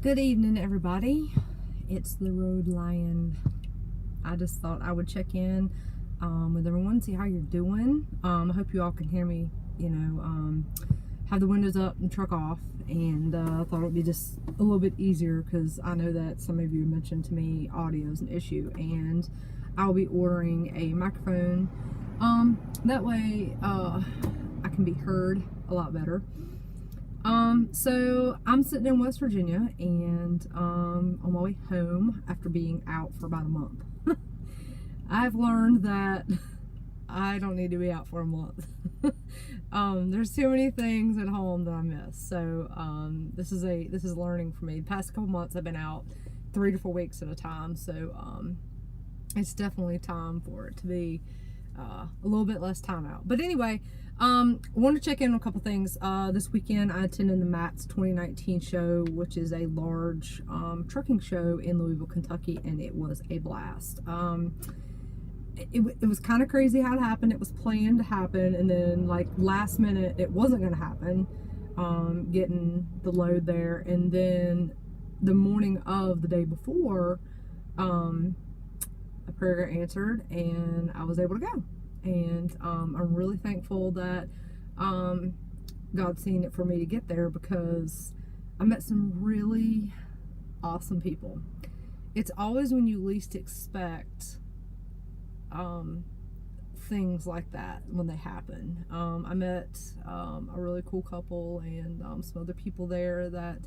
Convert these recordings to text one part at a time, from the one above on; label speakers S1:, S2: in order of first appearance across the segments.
S1: Good evening, everybody. It's the Road Lion. I just thought I would check in with everyone, see how you're doing. I hope you all can hear me, have the windows up and truck off. And I thought it would be just a little bit easier because I know that some of you mentioned to me audio is an issue. And I'll be ordering a microphone. That way I can be heard a lot better. So I'm sitting in West Virginia and on my way home after being out for about a month. I've learned that I don't need to be out for a month. There's too many things at home that I miss. So this is learning for me. The past couple months I've been out 3 to 4 weeks at a time. So it's definitely time for it to be a little bit less time out. But anyway, I want to check in on a couple things. This weekend I attended the MATS 2019 show, which is a large trucking show in Louisville, Kentucky, and it was a blast. It was kind of crazy how it happened. It was planned to happen, and then like last minute it wasn't going to happen, getting the load there. And then the morning of the day before, a prayer got answered and I was able to go. And I'm really thankful that God's seen it for me to get there, because I met some really awesome people. It's always when you least expect things like that when they happen. I met a really cool couple and some other people there that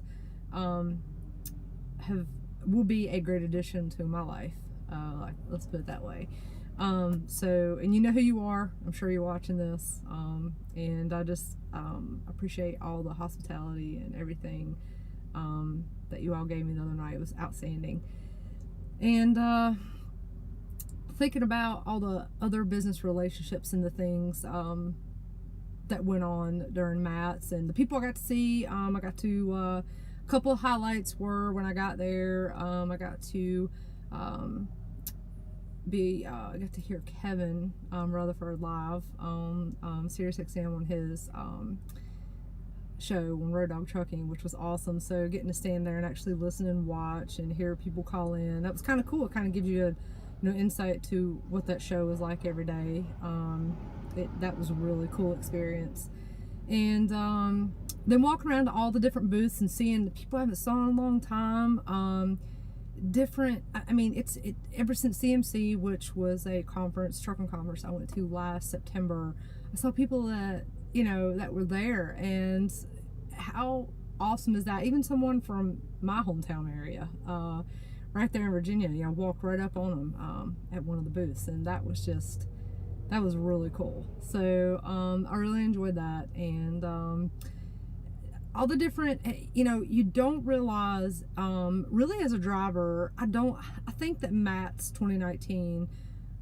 S1: will be a great addition to my life. Let's put it that way. And you know who you are. I'm sure you're watching this. And I just appreciate all the hospitality and everything that you all gave me the other night. It was outstanding. And thinking about all the other business relationships and the things that went on during MATS and the people I got to see. I got to a couple of highlights were when I got there. I got to I got to hear Kevin Rutherford live on SiriusXM on his show on Road Dog Trucking, which was awesome. So getting to stand there and actually listen and watch and hear people call in, that was kind of cool. It kind of gives you a insight to what that show was like every day. That was a really cool experience. And then walking around to all the different booths and seeing the people I haven't saw in a long time. Ever since CMC, which was a trucking conference I went to last September, I saw people that that were there, and how awesome is that? Even someone from my hometown area, right there in Virginia, I walked right up on them at one of the booths, and that was really cool. So I really enjoyed that. And all the different, you don't realize, really as a driver, I think that MATS 2019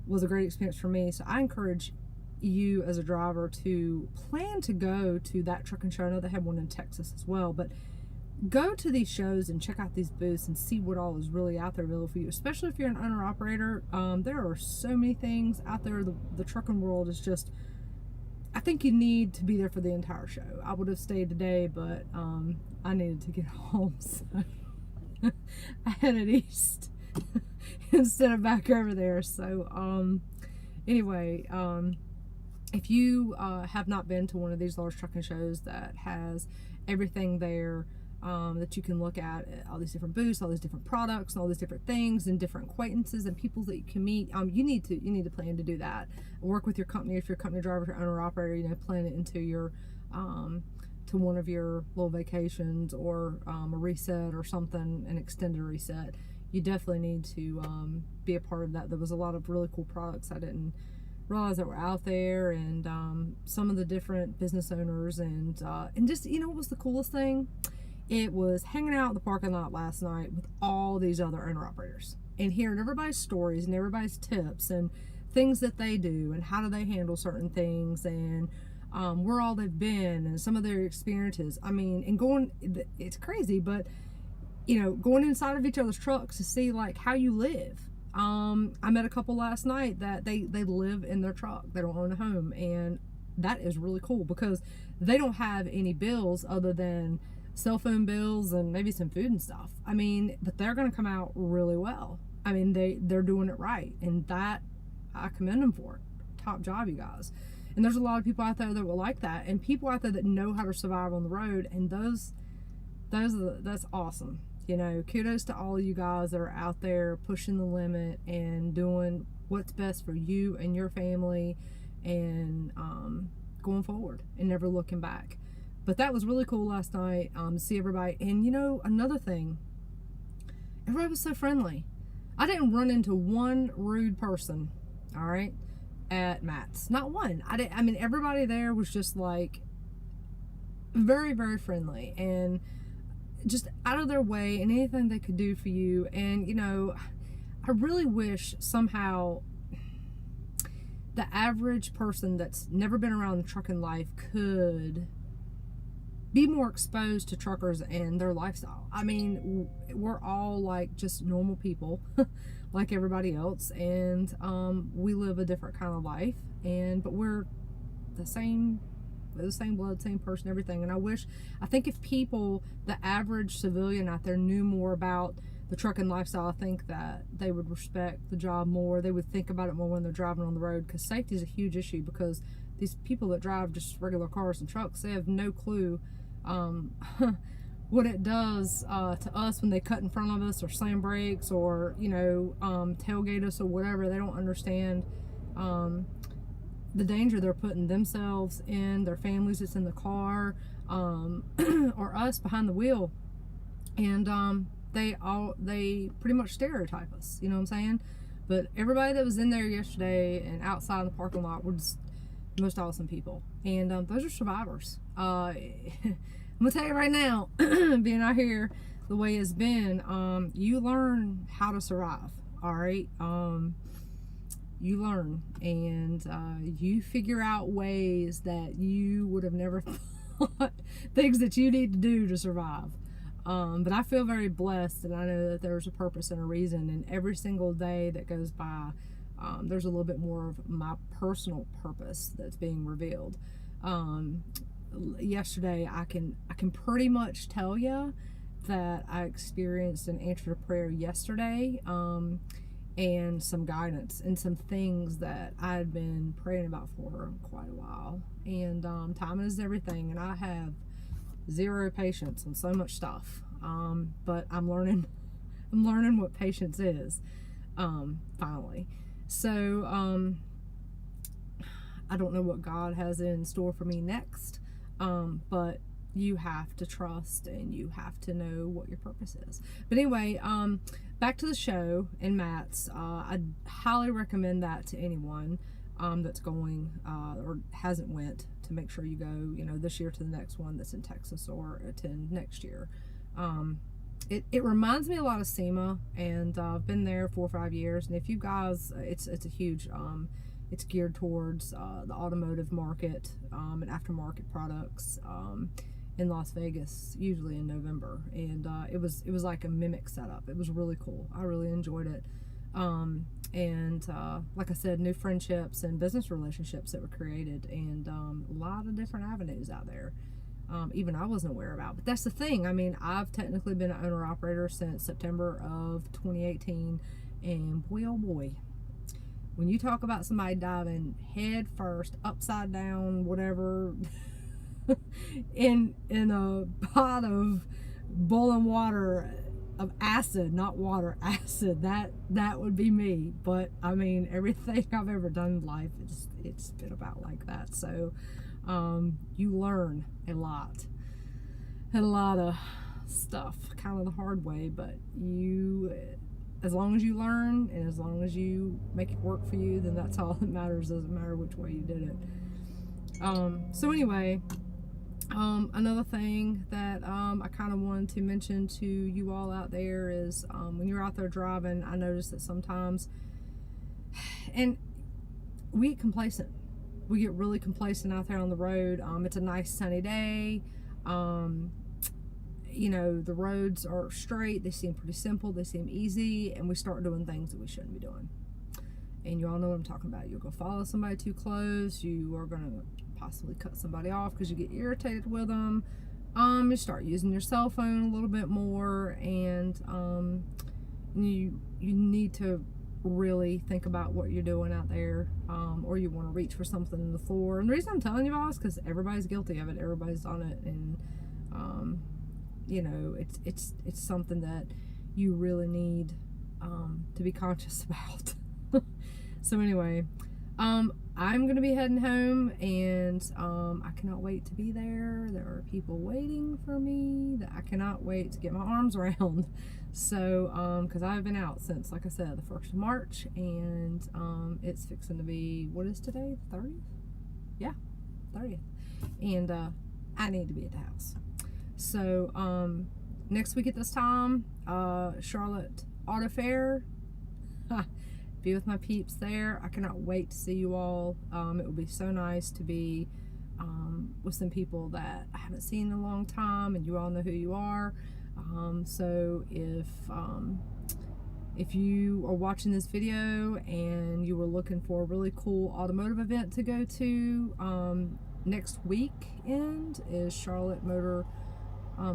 S1: was a great experience for me. So I encourage you as a driver to plan to go to that trucking show. I know they have one in Texas as well, but go to these shows and check out these booths and see what all is really out there available for you, especially if you're an owner-operator. There are so many things out there. The trucking world is just, I think you need to be there for the entire show. I would have stayed today, but I needed to get home, so I headed east instead of back over there. So anyway, if you have not been to one of these large trucking shows that has everything there, that you can look at, all these different booths, all these different products, and all these different things, and different acquaintances and people that you can meet. You need to plan to do that. Work with your company. If you're a company driver, if you're owner operator, plan it into your to one of your little vacations, or a reset or something, an extended reset. You definitely need to be a part of that. There was a lot of really cool products I didn't realize that were out there, and some of the different business owners, and just what was the coolest thing? It was hanging out in the parking lot last night with all these other owner-operators and hearing everybody's stories and everybody's tips and things that they do and how do they handle certain things, and where all they've been and some of their experiences. And it's crazy, but going inside of each other's trucks to see like how you live. I met a couple last night that they live in their truck. They don't own a home, and that is really cool because they don't have any bills other than cell phone bills and maybe some food and stuff. I mean, but they're going to come out really well. I mean, they're doing it right, and that I commend them for it. Top job, you guys. And there's a lot of people out there that will like that, and people out there that know how to survive on the road, and that's awesome. You know, kudos to all of you guys that are out there pushing the limit and doing what's best for you and your family, and going forward and never looking back. But that was really cool last night, to see everybody. And you know, another thing, everybody was so friendly. I didn't run into one rude person, all right, at Matt's. Not one. I mean, everybody there was just like very, very friendly and just out of their way, and anything they could do for you. And you know, I really wish somehow the average person that's never been around the trucking life could be more exposed to truckers and their lifestyle. I mean, we're all like just normal people like everybody else, and we live a different kind of life, but we're the same blood, same person, everything. And I think if people, the average civilian out there, knew more about the trucking lifestyle, I think that they would respect the job more. They would think about it more when they're driving on the road, because safety is a huge issue. Because these people that drive just regular cars and trucks, they have no clue what it does to us when they cut in front of us or slam brakes or, you know, tailgate us or whatever. They don't understand the danger they're putting themselves in, their families that's in the car, or us behind the wheel. And they pretty much stereotype us, you know what I'm saying? But everybody that was in there yesterday and outside in the parking lot were just the most awesome people. And those are survivors. I'm gonna tell you right now, being out here the way it's been, you learn how to survive, all right? You learn, and you figure out ways that you would have never thought, things that you need to do to survive. But I feel very blessed, and I know that there's a purpose and a reason, and every single day that goes by, there's a little bit more of my personal purpose that's being revealed. Yesterday, I can pretty much tell you that I experienced an answer to prayer yesterday, and some guidance and some things that I had been praying about for quite a while. And timing is everything, and I have zero patience on so much stuff, but I'm learning what patience is, finally. So I don't know what God has in store for me next, but you have to trust and you have to know what your purpose is. But anyway, back to the show and Matt's. I highly recommend that to anyone that's going or hasn't went, to make sure you go, you know, this year to the next one that's in Texas, or attend next year. It reminds me a lot of SEMA, and I've been there 4 or 5 years. And if you guys, it's a huge, it's geared towards the automotive market and aftermarket products in Las Vegas, usually in November. And it was like a mimic setup. It was really cool. I really enjoyed it. And like I said, new friendships and business relationships that were created, and a lot of different avenues out there, even I wasn't aware about. But that's the thing. I mean, I've technically been an owner-operator since September of 2018, and boy, oh boy, when you talk about somebody diving head first, upside down, whatever, in a pot of boiling water, of acid, not water, acid, that would be me. But I mean, everything I've ever done in life, it's been about like that. So you learn a lot of stuff kind of the hard way, but as long as you learn and as long as you make it work for you, then that's all that matters. Doesn't matter which way you did it. So anyway, another thing that I kind of wanted to mention to you all out there is when you're out there driving, I noticed that sometimes, and we get complacent. We get really complacent out there on the road. It's a nice sunny day. You know, the roads are straight. They seem pretty simple. They seem easy. And we start doing things that we shouldn't be doing. And you all know what I'm talking about. You'll go follow somebody too close. You are going to possibly cut somebody off because you get irritated with them. you start using your cell phone a little bit more, and you need to really think about what you're doing out there, or you want to reach for something in the floor. And the reason I'm telling you all is because everybody's guilty of it. Everybody's done it, and you know, it's something that you really need to be conscious about. So anyway, I'm gonna be heading home, and I cannot wait to be there. There are people waiting for me that I cannot wait to get my arms around. So because I've been out since, like I said, the 1st of March, and it's fixing to be, what is today, the 30th? Yeah, 30th. And I need to be at the house. So next week at this time, Charlotte Auto Fair. Be with my peeps there. I cannot wait to see you all. It would be so nice to be with some people that I haven't seen in a long time, and you all know who you are. So if you are watching this video and you were looking for a really cool automotive event to go to, next weekend is Charlotte Motor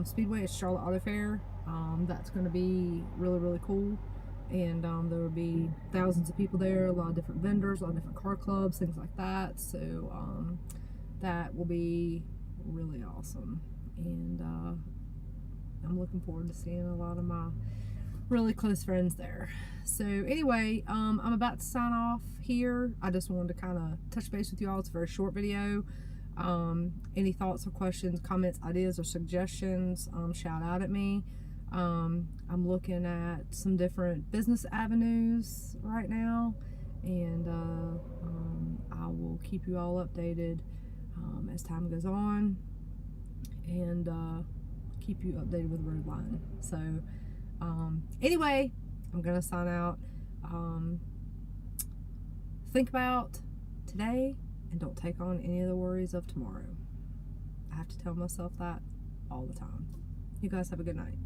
S1: Speedway. It's Charlotte Auto Fair. That's going to be really, really cool. And there will be thousands of people there, a lot of different vendors, a lot of different car clubs, things like that. So that will be really awesome. And I'm looking forward to seeing a lot of my really close friends there. So anyway, I'm about to sign off here. I just wanted to kind of touch base with you all. It's a very short video. Any thoughts or questions, comments, ideas, or suggestions, shout out at me. I'm looking at some different business avenues right now, and I will keep you all updated as time goes on, and keep you updated with Roadline. So anyway, I'm gonna sign out. Think about today and don't take on any of the worries of tomorrow. I have to tell myself that all the time. You guys have a good night.